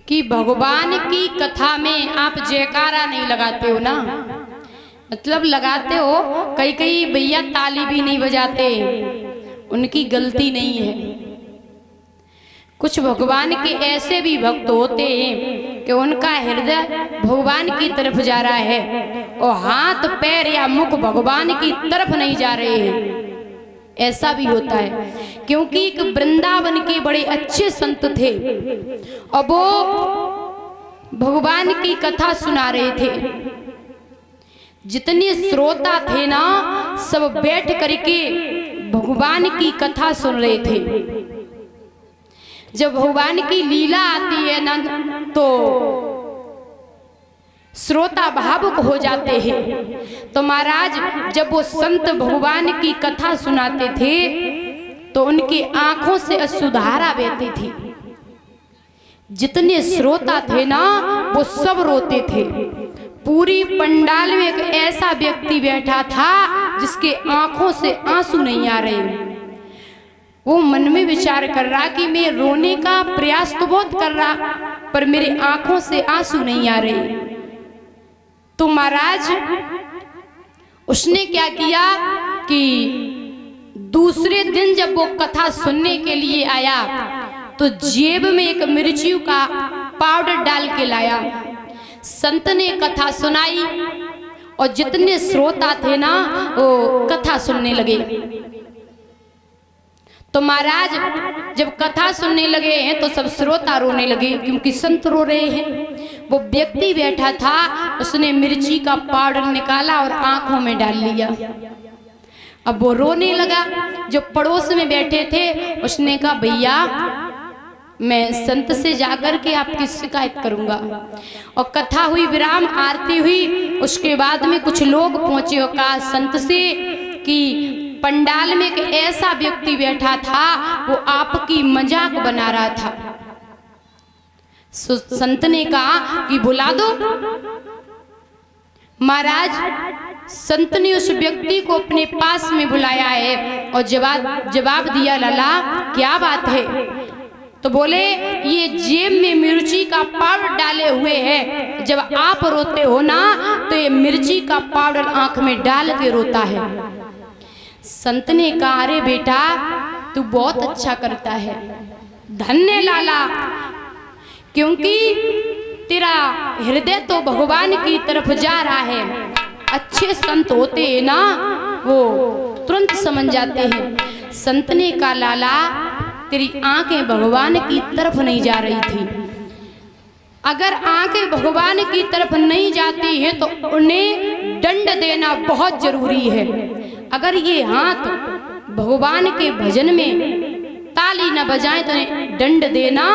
कि भगवान की कथा में आप जयकारा नहीं लगाते हो ना, मतलब लगाते हो, कई कई भैया ताली भी नहीं बजाते, उनकी गलती नहीं है। कुछ भगवान के ऐसे भी भक्त होते हैं कि उनका हृदय भगवान की तरफ जा रहा है और हाथ पैर या मुख भगवान की तरफ नहीं जा रहे हैं, ऐसा भी होता है। क्योंकि एक वृंदावन के बड़े अच्छे संत थे और वो भगवान की कथा सुना रहे थे। जितने श्रोता थे ना, सब बैठ करके भगवान की कथा सुन रहे थे। जब भगवान की लीला आती है ना, तो श्रोता भावुक हो जाते हैं। तो महाराज जब वो संत भगवान की कथा सुनाते थे तो उनकी आंखों से अश्रुधारा बहती थी। जितने श्रोता थे ना, वो सब रोते थे। पूरी पंडाल में एक ऐसा व्यक्ति बैठा था जिसके आंखों से आंसू नहीं आ रहे। वो मन में विचार कर रहा कि मैं रोने का प्रयास तो बहुत कर रहा, पर मेरी आंखों से आंसू नहीं आ रहे। तो महाराज उसने क्या किया कि दूसरे दिन जब वो कथा सुनने के लिए आया तो जेब में एक मिर्चियों का पाउडर डाल के लाया। संत ने कथा सुनाई और जितने श्रोता थे ना, वो कथा सुनने लगे। तो महाराज जब कथा सुनने लगे हैं तो सब श्रोता रोने लगे, क्योंकि संत रो रहे हैं। वो व्यक्ति बैठा था, उसने मिर्ची का पाउडर निकाला और आंखों में डाल लिया। अब वो रोने लगा। जो पड़ोस में बैठे थे उसने कहा, भैया मैं संत से जाकर के आपकी शिकायत करूंगा। और कथा हुई, विराम आरती हुई, उसके बाद में कुछ लोग पहुंचे और कहा संत से कि पंडाल में एक ऐसा व्यक्ति बैठा था, वो आपकी मजाक बना रहा था। संत ने कहा कि बुला दो। महाराज संत ने उस व्यक्ति को अपने पास में बुलाया है और जवाब दिया, लाला क्या बात है? तो बोले, ये जेब में मिर्ची का पाउडर डाले हुए है। जब आप रोते हो ना, तो ये मिर्ची का पाउडर आंख में डाल के रोता है। संत ने कहा, अरे बेटा तू बहुत अच्छा करता है, धन्य लाला, क्योंकि तेरा हृदय तो भगवान की तरफ जा रहा है। अच्छे संत होते हैं ना, वो तुरंत समझ जाते हैं। संत ने कहा, लाला तेरी आंखें भगवान की तरफ नहीं जा रही थी। अगर आंखें भगवान की तरफ नहीं जाती है तो उन्हें दंड देना बहुत जरूरी है। अगर ये हाथ भगवान के भजन में ताली न बजाएं तो दंड देना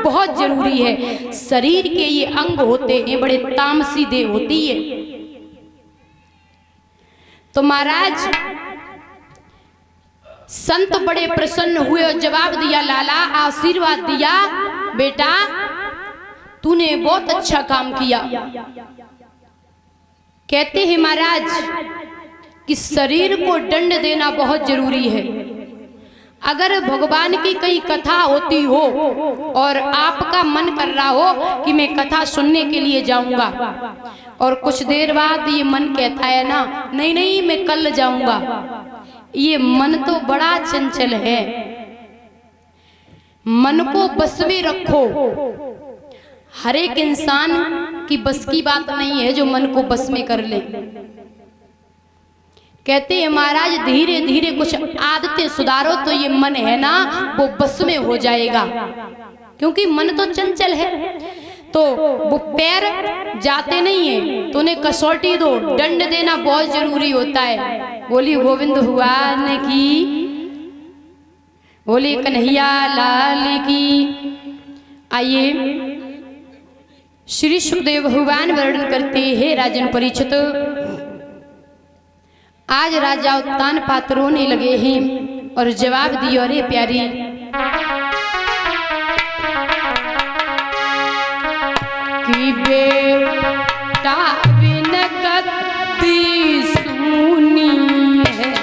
बहुत जरूरी है। शरीर के ये अंग होते हैं, बड़े तामसी देह होती है। तो महाराज संत बड़े प्रसन्न हुए और जवाब दिया, लाला आशीर्वाद दिया, बेटा तूने बहुत अच्छा काम किया। कहते हैं महाराज कि शरीर को दंड देना बहुत जरूरी है। अगर भगवान की कई कथा होती हो और आपका मन कर रहा हो कि मैं कथा सुनने के लिए जाऊंगा, और कुछ देर बाद ये मन कहता है ना, नहीं नहीं मैं कल जाऊंगा, ये मन तो बड़ा चंचल है। मन को बस में रखो। हर एक इंसान की बस की बात नहीं है जो मन को बस में कर ले। कहते हैं महाराज धीरे धीरे कुछ आदतें सुधारो तो ये मन है ना, वो बस में हो जाएगा, क्योंकि मन तो चंचल है। तो वो पैर जाते नहीं है तो उन्हें कसौटी दो, दंड देना बहुत जरूरी होता है। बोली गोविंद भगवान की, बोली कन्हैया लाल की। आइए श्री सुखदेव भगवान वर्णन करते हैं, राजन परीक्षित आज राजा उत्तान पात्र रोने लगे हैं और जवाब दियो, अरे प्यारी कि बेटा बिन गद्दी सुनी है,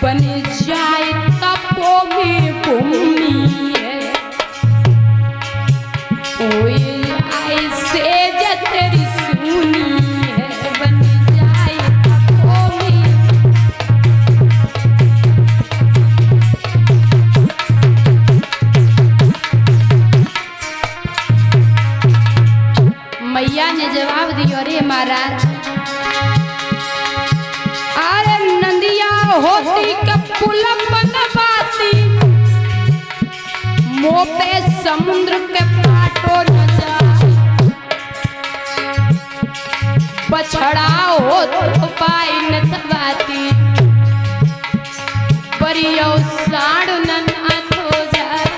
बन जाए तपो में भूमि है, कोई ऐसे जतरी सुनी है, बन जाए तपो में। मैया ने जवाब दिया, अरे महाराज, अरे नंदिया होती के पुल बनवाती, मुँह पे समुद्र के पाटो न जाए, बछड़ा हो तो पाई न दबाती, परियो साढ़ न नाथ हो जाए।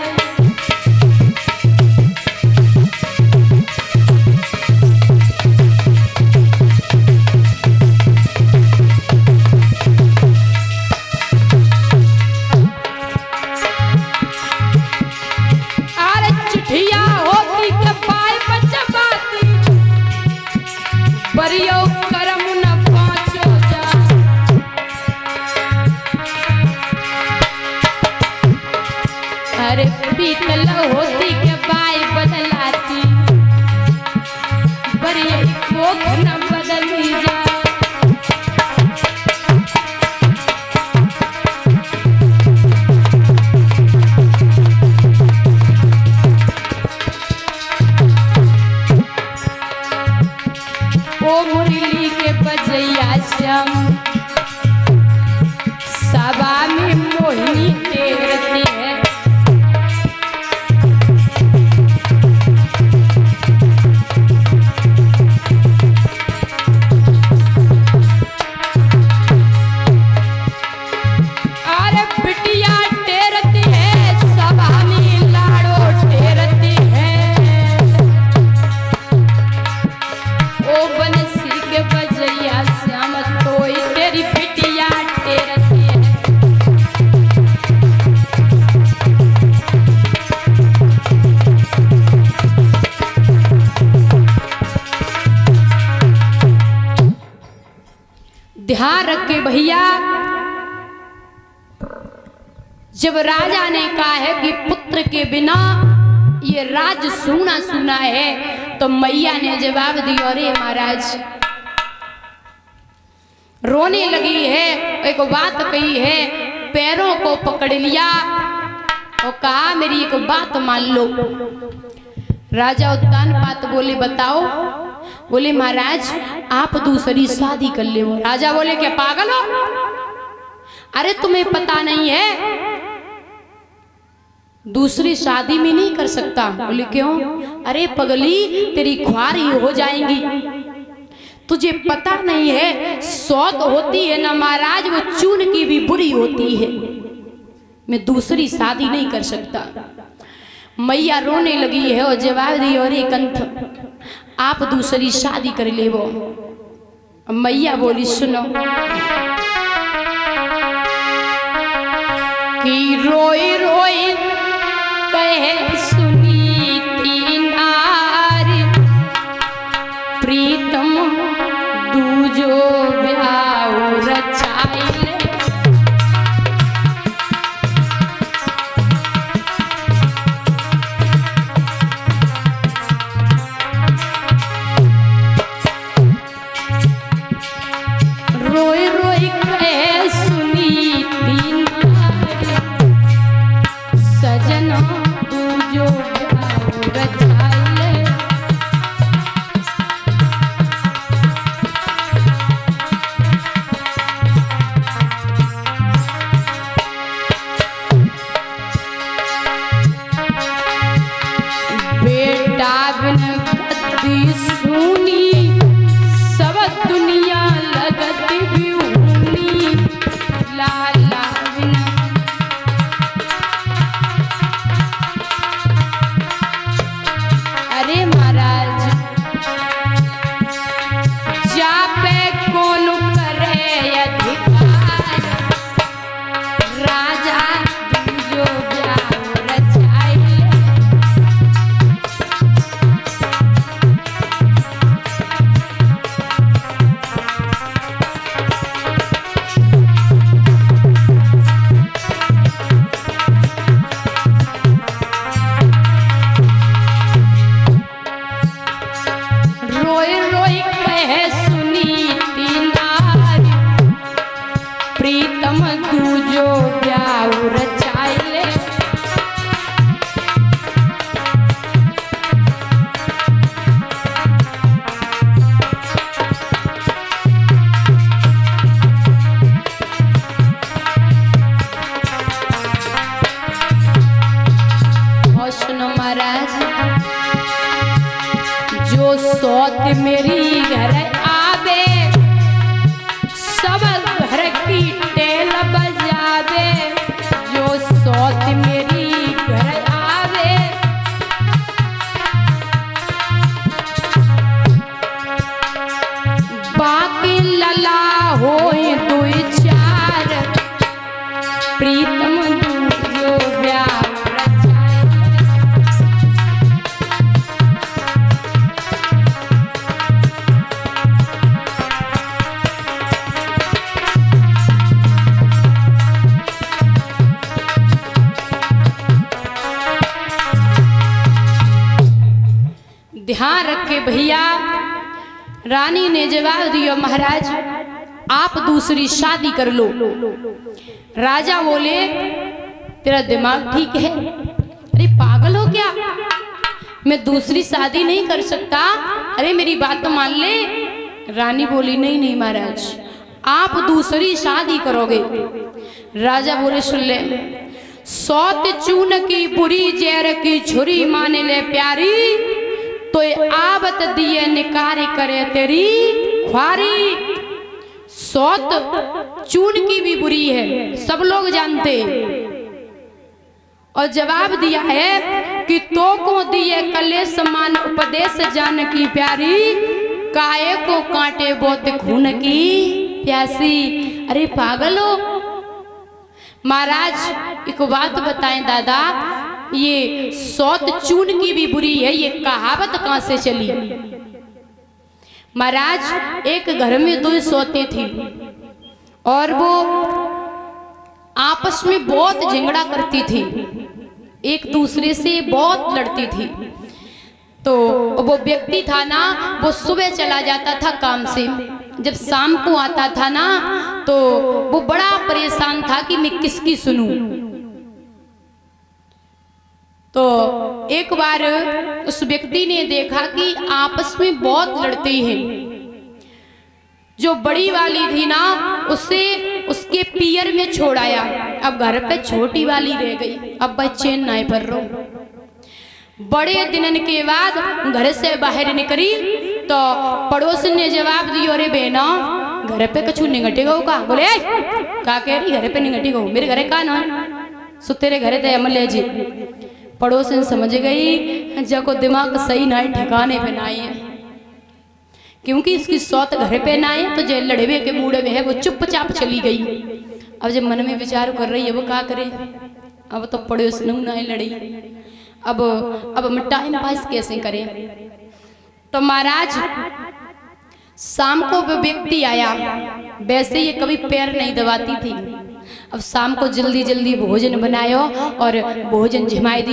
बरियो करम न पाँचो जा, अरे पीतल होती के बाई बदलाती, बरियो कोख न बदली जा। ओ मुरली के बजैया श्याम, सभा में मोहिनी तेरती है, अरे बिटिया टेरती है, सभा में लाड़ो टेरती है, ओ बनसी के बजैया श्याम, कोई तेरी बिटिया टेरती है। ध्यान रखे भैया, जब राजा ने कहा है कि पुत्र के बिना ये राज सूना सूना है, तो मैया ने जवाब दिया, अरे महाराज, रोने लगी है, एक बात कही है, पैरों को पकड़ लिया और कहा मेरी एक बात मान लो। राजा उत्तानपाद बोले बताओ। बोले महाराज आप दूसरी शादी कर ले। राजा बोले क्या पागल हो, अरे तुम्हें पता नहीं है दूसरी शादी में नहीं कर सकता। बोले क्यों? अरे पगली तेरी ख्वारी हो जाएंगी, तुझे पता नहीं है सौत होती है ना महाराज वो चून की भी बुरी होती है, मैं दूसरी शादी नहीं कर सकता। मैया रोने लगी है और जवाब दी अरे कंठ आप दूसरी शादी कर ले। वो मैया बोली सुनो कि रोई रोई कहे सुनी थी नारी प्रीतम दूजो ब्याह रचाइले। रोई रोई कहे सुनी थी नारी सजना दूजो प्रीतम तू जो ब्याह रचाइले। और सुनो महाराज, जो सौत मेरी घर आवे सब घर की टेल बजावे। जो सौत मेरी घर आवे बाकी लला होए दुई चार प्रीतम जो ब्याह ध्यान रखे भैया। रानी ने जवाब दिया महाराज आप दूसरी शादी कर लो। राजा बोले तेरा दिमाग ठीक है? अरे पागल हो क्या, मैं दूसरी शादी नहीं कर सकता। अरे मेरी बात तो मान ले। रानी बोली नहीं नहीं महाराज आप दूसरी शादी करोगे। राजा बोले सुन ले, सौत चून की बुरी जहर की छुरी माने ले प्यारी, तो आवत दिए निकारी करे तेरी ख्वारी। सौत चून की भी बुरी है सब लोग जानते। और जवाब दिया है कि तो को दिए कले समान उपदेश जान की प्यारी, काये को कांटे बहुत खून की प्यासी। अरे पागल हो। महाराज एक बात बताएं दादा, ये सौत चून की भी बुरी है ये कहावत कहां से चली? महाराज एक घर में दो सौतें थी और वो आपस में बहुत झगड़ा करती थी, एक दूसरे से बहुत लड़ती थी। तो वो व्यक्ति था ना वो सुबह चला जाता था काम से, जब शाम को आता था ना तो वो बड़ा परेशान था कि मैं किसकी सुनूं। तो एक बार उस व्यक्ति ने देखा कि आपस में बहुत लड़ते हैं। जो बड़ी वाली थी ना उसे उसके पियर में छोड़ाया, अब घर पे छोटी वाली रह गई। अब बच्चे नहीं पर रो। बड़े दिनन के बाद घर से बाहर निकली तो पड़ोसन ने जवाब दियो, अरे बहना घर पे कछु निगटेगा का? बोले का कह रही घर पे निगटेगा? मेरे घरे का ना सो तेरे घरे ते अमले जी। पड़ोसन समझ गई जको दिमाग सही ना ठिकाने पे ना है, क्योंकि इसकी सौत घर पे ना है तो जो लड़वे के मूड में है वो चुपचाप चली गई। अब जब मन में विचार कर रही है वो क्या करे, अब तो पड़ोसन ना लड़ी, अब हम टाइम पास कैसे करें। तो महाराज शाम को वो व्यक्ति आया, वैसे ये कभी पैर नहीं दबाती थी। अब शाम को जल्दी जल्दी भोजन बनायो और भोजन जमाई दिया।